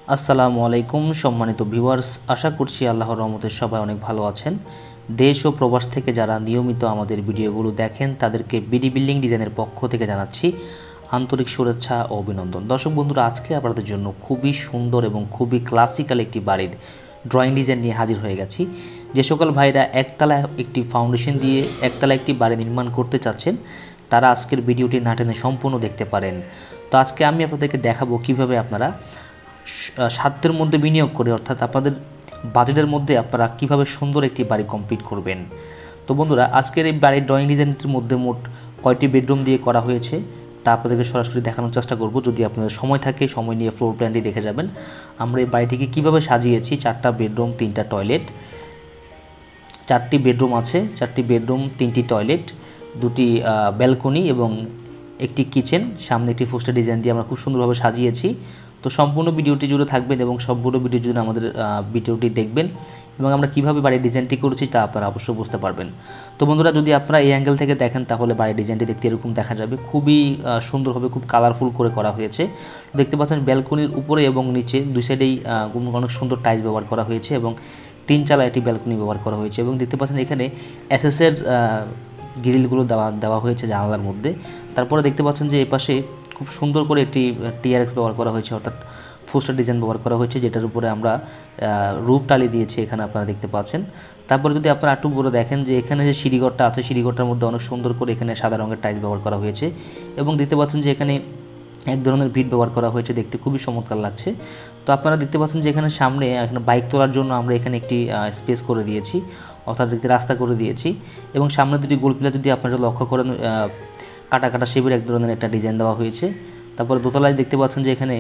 আসসালামু আলাইকুম সম্মানিত ভিউয়ার্স, আশা করছি আল্লাহর রহমতে সবাই অনেক ভালো আছেন। দেশ ও প্রবাস থেকে যারা নিয়মিত আমাদের ভিডিওগুলো দেখেন তাদেরকে বিডি বিল্ডিং ডিজাইনের পক্ষ থেকে জানাচ্ছি আন্তরিক শুভেচ্ছা ও অভিনন্দন। দর্শক বন্ধুরা, আজকে আপনাদের জন্য খুবই সুন্দর এবং খুবই ক্লাসিক্যাল একটি বাড়ির ড্রয়িং ডিজাইন নিয়ে হাজির হয়ে গেছি। যে সকল ভাইরা একতলা একটি ফাউন্ডেশন দিয়ে একতলা একটি বাড়ি নির্মাণ করতে চাচ্ছেন তারা আজকের ভিডিওটি না টেনে সম্পূর্ণ দেখতে পারেন। তো আজকে আমি আপনাদেরকে দেখাবো কিভাবে আপনারা সাধ্যের মধ্যে বিনিয়োগ করে, অর্থাৎ আপনাদের বাজেটের মধ্যে আপনারা কীভাবে সুন্দর একটি বাড়ি কমপ্লিট করবেন। তো বন্ধুরা, আজকের এই বাড়ির ড্রয়িং ডিজাইনটির মধ্যে মোট কয়টি বেডরুম দিয়ে করা হয়েছে তা আপনাদেরকে সরাসরি দেখানোর চেষ্টা করব। যদি আপনাদের সময় থাকে, সময় নিয়ে ফ্লোর প্ল্যানটি দেখে যাবেন। আমরা এই বাড়িটিকে কীভাবে সাজিয়েছি: 4টা বেডরুম, 3টা টয়লেট, 4টি বেডরুম আছে, 4টি বেডরুম, 3টি টয়লেট, 2টি ব্যালকনি এবং একটি কিচেন, সামনে একটি পোস্টার ডিজাইন দিয়ে আমরা খুব সুন্দরভাবে সাজিয়েছি। তো সম্পূর্ণ ভিডিওটি জুড়ে থাকবেন এবং সম্পূর্ণ ভিডিও জুড়ে আমাদের ভিডিওটি দেখবেন এবং আমরা কীভাবে বাড়ির ডিজাইনটি করেছি তা আপনারা অবশ্যই বুঝতে পারবেন। তো বন্ধুরা, যদি আপনারা এই অ্যাঙ্গেল থেকে দেখেন তাহলে বাড়ির ডিজাইনটি দেখতে এরকম দেখা যাবে। খুবই সুন্দরভাবে, খুব কালারফুল করে করা হয়েছে। দেখতে পাচ্ছেন ব্যালকনির উপরে এবং নিচে দুই সাইডেই অনেক সুন্দর টাইলস ব্যবহার করা হয়েছে এবং 3 চালা একটি ব্যালকনি ব্যবহার করা হয়েছে। এবং দেখতে পাচ্ছেন এখানে এসএসের গ্রিলগুলো দেওয়া হয়েছে জানালার মধ্যে। তারপরে দেখতে পাচ্ছেন যে এপাশে খুব সুন্দর করে একটি টিআরএক্স ব্যবহার করা হয়েছে, অর্থাৎ পোস্টার ডিজাইন ব্যবহার করা হয়েছে, যেটার উপরে আমরা রূপ টালি দিয়েছি, এখানে আপনারা দেখতে পাচ্ছেন। তারপরে যদি আপনারা একটু বড় দেখেন যে এখানে যে সিঁড়িঘরটা আছে, সিঁড়িঘরটার মধ্যে অনেক সুন্দর করে এখানে সাদা রঙের টাইলস ব্যবহার করা হয়েছে এবং দেখতে পাচ্ছেন যে এখানে এক ধরনের ভিট ব্যবহার করা হয়েছে, দেখতে খুবই চমৎকার লাগছে। তো আপনারা দেখতে পাচ্ছেন যে এখানে সামনে এখানে বাইক তোলার জন্য আমরা এখানে একটি স্পেস করে দিয়েছি, অর্থাৎ একটি রাস্তা করে দিয়েছি এবং সামনে দুটি গোল পিলার যদি আপনারা লক্ষ্য করেন কাটা কাটা শেপের এক ধরনের একটা ডিজাইন দেওয়া হয়েছে। তারপরে দোতলায় দেখতে পাচ্ছেন যে এখানে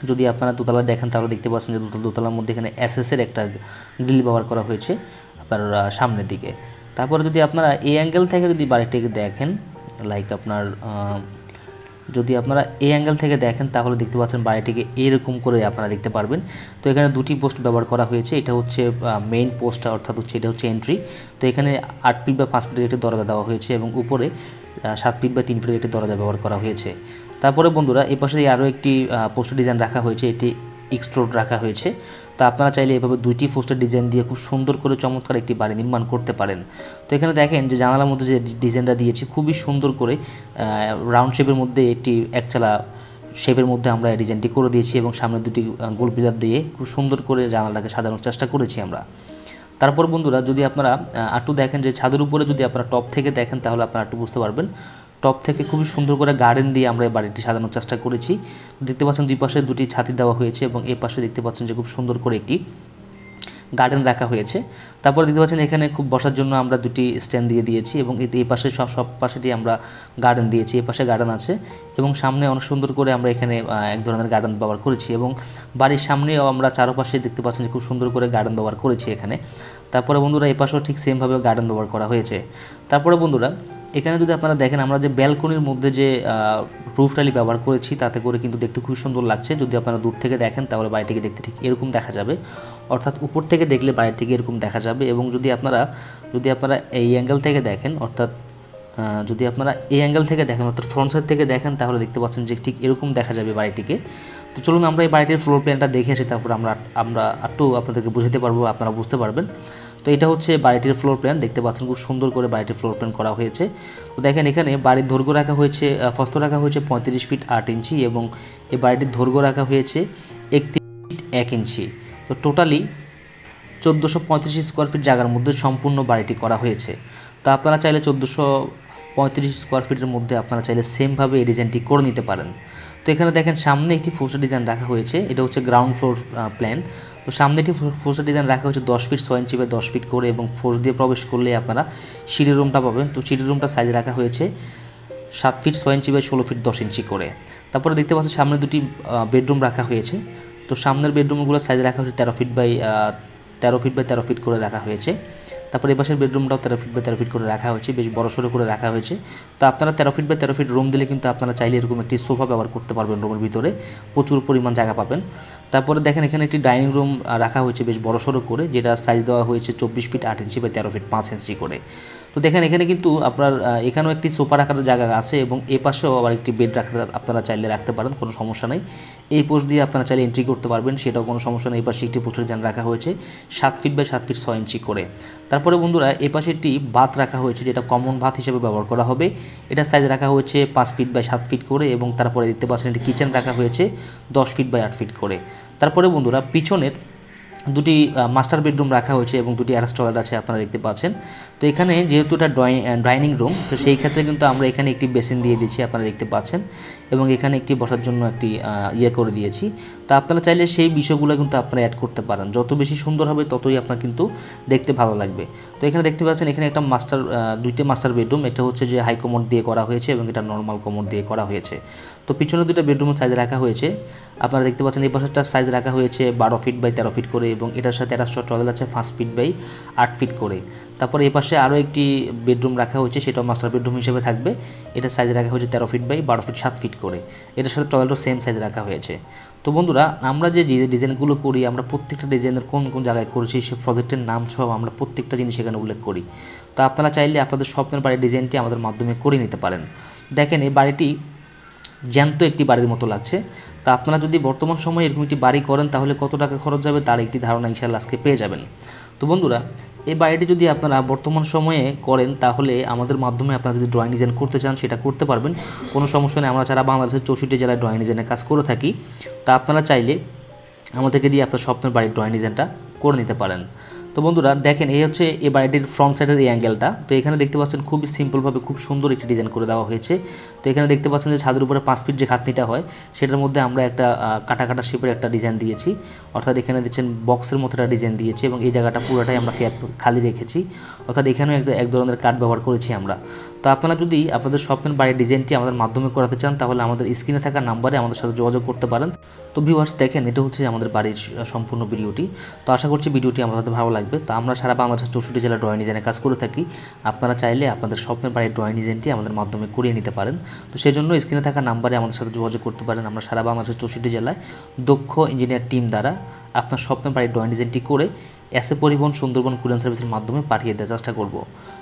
যদি আপনারা দোতলায় দেখেন তাহলে দেখতে পাচ্ছেন যে দোতলার মধ্যে এখানে এসএসের একটা গ্রিল ব্যবহার করা হয়েছে আপনার সামনের দিকে। তারপরে যদি আপনারা এই অ্যাঙ্গেল থেকে যদি বাড়িটিকে দেখেন, লাইক আপনার যদি আপনারা এই অ্যাঙ্গেল থেকে দেখেন তাহলে দেখতে পাচ্ছেন বাড়িটিকে এরকম করে আপনারা দেখতে পারবেন। তো এখানে 2টি পোস্ট ব্যবহার করা হয়েছে। এটা হচ্ছে মেইন পোস্টটা, অর্থাৎ এটা হচ্ছে এন্ট্রি। তো এখানে 8 ফিট বা 5 ফিটের একটি দরজা দেওয়া হয়েছে এবং উপরে 7 ফিট বা 3 ফিটের একটি দরজা ব্যবহার করা হয়েছে। তারপরে বন্ধুরা, এই পাশে আরও একটি পোস্টার ডিজাইন রাখা হয়েছে, এটি এক্সট্রোড রাখা হয়েছে। তো আপনারা চাইলে এভাবে 2টি পোস্টার ডিজাইন দিয়ে খুব সুন্দর করে চমৎকার একটি বাড়ি নির্মাণ করতে পারেন। তো এখানে দেখেন যে জানালার মধ্যে যে ডিজাইনটা দিয়েছি খুবই সুন্দর করে রাউন্ড শেপের মধ্যে একটি একচালা শেপের মধ্যে আমরা এই ডিজাইনটি করে দিয়েছি এবং সামনে 2টি গোল পিলার দিয়ে খুব সুন্দর করে জানালাটাকে সাজানোর চেষ্টা করেছি আমরা। তারপর বন্ধুরা, যদি আপনারা একটু দেখেন যে ছাদের উপরে যদি আপনারা টপ থেকে দেখেন তাহলে আপনারা একটু বুঝতে পারবেন। টপ থেকে খুবই সুন্দর করে গার্ডেন দিয়ে আমরা এই বাড়িটি সাজানোর চেষ্টা করেছি। দেখতে পাচ্ছেন দুই পাশে 2টি ছাতি দেওয়া হয়েছে এবং এই পাশে দেখতে পাচ্ছেন যে খুব সুন্দর করে একটি গার্ডেন রাখা হয়েছে। তারপর দেখতে পাচ্ছেন এখানে খুব বসার জন্য আমরা 2টি স্ট্যান্ড দিয়ে দিয়েছি এবং এই পাশে সব পাশেটি আমরা গার্ডেন দিয়েছি। এই পাশে গার্ডেন আছে এবং সামনে অনেক সুন্দর করে আমরা এখানে এক ধরনের গার্ডেন ব্যবহার করেছি এবং বাড়ির সামনেও আমরা চারপাশে দেখতে পাচ্ছেন যে খুব সুন্দর করে গার্ডেন ব্যবহার করেছি এখানে। তারপরে বন্ধুরা, এই পাশেও ঠিক সেমভাবে গার্ডেন ব্যবহার করা হয়েছে। তারপরে বন্ধুরা, এখানে যদি আপনারা দেখেন আমরা যে ব্যালকনির মধ্যে যে রুফ টাইল ব্যবহার করেছি তাতে করে কিন্তু দেখতে খুব সুন্দর লাগছে। যদি আপনারা দূর থেকে দেখেন তাহলে বাড়িটিকে দেখতে ঠিক এরকম দেখা যাবে, অর্থাৎ উপর থেকে দেখলে বাড়িটিকে এরকম দেখা যাবে। এবং যদি আপনারা এই অ্যাঙ্গেল থেকে দেখেন, অর্থাৎ যদি আপনারা এই অ্যাঙ্গেল থেকে দেখেন, অর্থাৎ ফ্রন্ট সাইড থেকে দেখেন তাহলে দেখতে পাচ্ছেন যে ঠিক এরকম দেখা যাবে বাড়িটিকে। তো চলুন আমরা এই বাড়িটির ফ্লোর প্ল্যানটা দেখে আসি, তারপর আমরা একটু আপনাদেরকে বুঝাতে পারবো, আপনারা বুঝতে পারবেন। তো এটা হচ্ছে বাড়িটির ফ্লোর প্ল্যান। দেখতে পাচ্ছেন খুব সুন্দর করে বাড়িটির ফ্লোর প্ল্যান করা হয়েছে। তো দেখেন এখানে বাড়ির দৈর্ঘ্য রাখা হয়েছে, প্রস্থ রাখা হয়েছে 35 ফিট 8 ইঞ্চি এবং এই বাড়িটির দৈর্ঘ্য রাখা হয়েছে 31 ফিট 1 ইঞ্চি। তো টোটালি 1435 স্কোয়ার ফিট জায়গার মধ্যে সম্পূর্ণ বাড়িটি করা হয়েছে। তো আপনারা চাইলে 1435 স্কোয়ার ফিটের মধ্যে আপনারা চাইলে সেমভাবে এই ডিজাইনটি করে নিতে পারেন। তো এখানে দেখেন সামনে একটি পোস্টার ডিজাইন রাখা হয়েছে, এটা হচ্ছে গ্রাউন্ড ফ্লোর প্ল্যান। তো সামনে একটি পোস্টার ডিজাইন রাখা হয়েছে 10 ফিট 6 ইঞ্চি বা 10 ফিট করে এবং ফোর্স দিয়ে প্রবেশ করলে আপনারা সিঁড়ি রুমটা পাবেন। তো সিঁড়ি রুমটা সাইজ রাখা হয়েছে 7 ফিট 6 ইঞ্চি বা 16 ফিট 10 ইঞ্চি করে। তারপরে দেখতে পাচ্ছেন সামনে 2টি বেডরুম রাখা হয়েছে। তো সামনের বেডরুমগুলো সাইজ রাখা হয়েছে 13 ফিট বাই 13 ফিট করে রাখা হয়েছে। তারপর এই পাশের বেডরুমটাও 13 ফিট বাই 13 ফিট করে রাখা হয়েছে, বেশ বড়সড় করে রাখা হয়েছে। তো আপনারা 13 ফিট বাই 13 ফিট রুম দিলে কিন্তু আপনারা চাইলে এরকম একটি সোফা ব্যবহার করতে পারবেন, রুমের ভিতরে প্রচুর পরিমাণ জায়গা পাবেন। তারপরে দেখেন এখানে একটি ডাইনিং রুম রাখা হয়েছে বেশ বড়সড় করে, যেটা সাইজ দেওয়া হয়েছে 24 ফিট 8 ইঞ্চি বাই 13 ফিট 5 ইঞ্চি করে। তো দেখেন এখানে কিন্তু আপনার এখানেও একটি সোফা রাখার জায়গা আছে এবং এ পাশেও আবার একটি বেড রাখতে আপনারা চাইলে রাখতে পারেন, কোনো সমস্যা নেই। এই পোস্ট দিয়ে আপনারা চাইলে এন্ট্রি করতে পারবেন, সেটাও কোনো সমস্যা নেই। এই পাশে একটি পোস্টের ডিজাইন রাখা হয়েছে 7 ফিট বাই 7 ফিট 6 ইঞ্চি করে। তারপরে বন্ধুরা এ পাশে একটি বাথ রাখা হয়েছে, যেটা কমন বাথ হিসেবে ব্যবহার করা হবে। এটা সাইজ রাখা হয়েছে 5 ফিট বাই 7 ফিট করে এবং তারপরে দেখতে পাচ্ছেন একটি কিচেন রাখা হয়েছে 10 ফিট বাই 8 ফিট করে। তারপরে বন্ধুরা পিছনের দুটি মাস্টার বেডরুম রাখা হয়েছে এবং দুটি অ্যাটাচ টয়লেট আছে আপনারা দেখতে পাচ্ছেন। তো এখানে যেহেতু এটা ডাইনিং রুম, তো সেই ক্ষেত্রে কিন্তু আমরা এখানে একটি বেসিন দিয়ে দিয়েছি আপনারা দেখতে পাচ্ছেন, এবং এখানে একটি বসার জন্য একটি করে দিয়েছি। তো আপনারা চাইলে সেই বিষয়গুলো কিন্তু আপনারা অ্যাড করতে পারেন, যত বেশি সুন্দর হবে ততই আপনার কিন্তু দেখতে ভালো লাগবে। তো এখানে দেখতে পাচ্ছেন এখানে একটা দুইটা মাস্টার বেডরুম, এটা হচ্ছে যে হাই কমোড দিয়ে করা হয়েছে এবং এটা নর্মাল কমোড দিয়ে করা হয়েছে। তো পিছনে দুটো বেডরুমের সাইজ রাখা হয়েছে আপনারা দেখতে পাচ্ছেন। এই পাশেরটার সাইজ রাখা হয়েছে 12 ফিট বাই 13 ফিট করে এবং এটার সাথে অ্যাটাচ টয়লেট আছে 5 ফিট বাই 8 ফিট করে। তারপরে এই পাশে আরও একটি বেডরুম রাখা হয়েছে, সেটাও মাস্টার বেডরুম হিসেবে থাকবে। এটার সাইজ রাখা হয়েছে 13 ফিট বাই 12 ফিট 7 ফিট করে। এটার সাথে টয়লেটও সেম সাইজ রাখা হয়েছে। তো বন্ধুরা আমরা যে ডিজাইনগুলো করি, আমরা প্রত্যেকটা ডিজাইনের কোন কোন জায়গায় করেছি সে প্রজেক্টের নাম সহ আমরা প্রত্যেকটা জিনিস এখানে উল্লেখ করি। তো আপনারা চাইলে আপনাদের স্বপ্নের বাড়ির ডিজাইনটি আমাদের মাধ্যমে করে নিতে পারেন। দেখেন এই বাড়িটি জ্যান্ত একটি বাড়ির মতো লাগছে। তা আপনারা যদি বর্তমান সময়ে এরকম একটি বাড়ি করেন তাহলে কত টাকা খরচ যাবে তার একটি ধারণা ইনশাআল্লাহ আজকে পেয়ে যাবেন। তো বন্ধুরা এই বাড়িটি যদি আপনারা বর্তমান সময়ে করেন তাহলে আমাদের মাধ্যমে আপনারা যদি ড্রয়িং ডিজাইন করতে চান সেটা করতে পারবেন, কোনো সমস্যা নেই। আমরা যারা বাংলাদেশের 64 জেলায় ড্রয়িং ডিজাইনের কাজ করে থাকি, তা আপনারা চাইলে আমাদেরকে দিয়ে আপনার স্বপ্নের বাড়ির ড্রয়িং ডিজাইনটা করে নিতে পারেন। তো বন্ধুরা দেখেন এই হচ্ছে এই বাড়িটির ফ্রন্ট সাইডের এই অ্যাঙ্গেলটা। তো এখানে দেখতে পাচ্ছেন খুবই সিম্পলভাবে খুব সুন্দর একটি ডিজাইন করে দেওয়া হয়েছে। তো এখানে দেখতে পাচ্ছেন যে ছাদের উপরে 5 ফিট যে খাতনিটা হয় সেটার মধ্যে আমরা একটা কাটা শেপের একটা ডিজাইন দিয়েছি, অর্থাৎ এখানে দেখছেন বক্সের মতো একটা ডিজাইন দিয়েছি এবং এই জায়গাটা পুরোটাই আমরা খালি রেখেছি, অর্থাৎ এখানেও এক ধরনের কাঠ ব্যবহার করেছি আমরা। তো আপনারা যদি আপনাদের স্বপ্নের বাড়ির ডিজাইনটি আমাদের মাধ্যমে করাতে চান তাহলে আমাদের স্ক্রিনে থাকা নাম্বারে আমাদের সাথে যোগাযোগ করতে পারেন। তো ভিউয়ার্স দেখেন এটা হচ্ছে আমাদের বাড়ির সম্পূর্ণ ভিডিওটি। তো আশা করছি ভিডিওটি আমাদের ভালো লাগবে। তো আমরা সারা বাংলাদেশের 64 জেলার ড্রয়িং ডিজাইনের কাজ করে থাকি। আপনারা চাইলে আপনাদের স্বপ্নের বাড়ির ড্রয়িং ডিজাইনটি আমাদের মাধ্যমে করিয়ে নিতে পারেন। তো সেজন্য স্ক্রিনে থাকা নাম্বারে আমাদের সাথে যোগাযোগ করতে পারেন। আমরা সারা বাংলাদেশের 64 জেলায় দক্ষ ইঞ্জিনিয়ার টিম দ্বারা আপনার স্বপ্নের বাড়ির ড্রয়িং ডিজাইনটি করে এসএ পরিবহন সুন্দরবন কুরিয়ার সার্ভিসের মাধ্যমে পাঠিয়ে দেওয়ার চেষ্টা করব।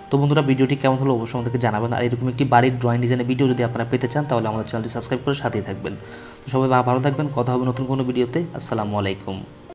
তো বন্ধুরা ভিডিওটি কেমন হলো অবশ্যই আমাদেরকে জানাবেন। আর এরকম একটি বাড়ির ড্রয়িং ডিজাইনের ভিডিও যদি আপনারা পেতে চান তাহলে আমাদের চ্যানেলটি সাবস্ক্রাইব করে সাথেই থাকবেন। তো সবাই ভালো থাকবেন, কথা হবে নতুন কোনো ভিডিওতে। আসসালামু আলাইকুম।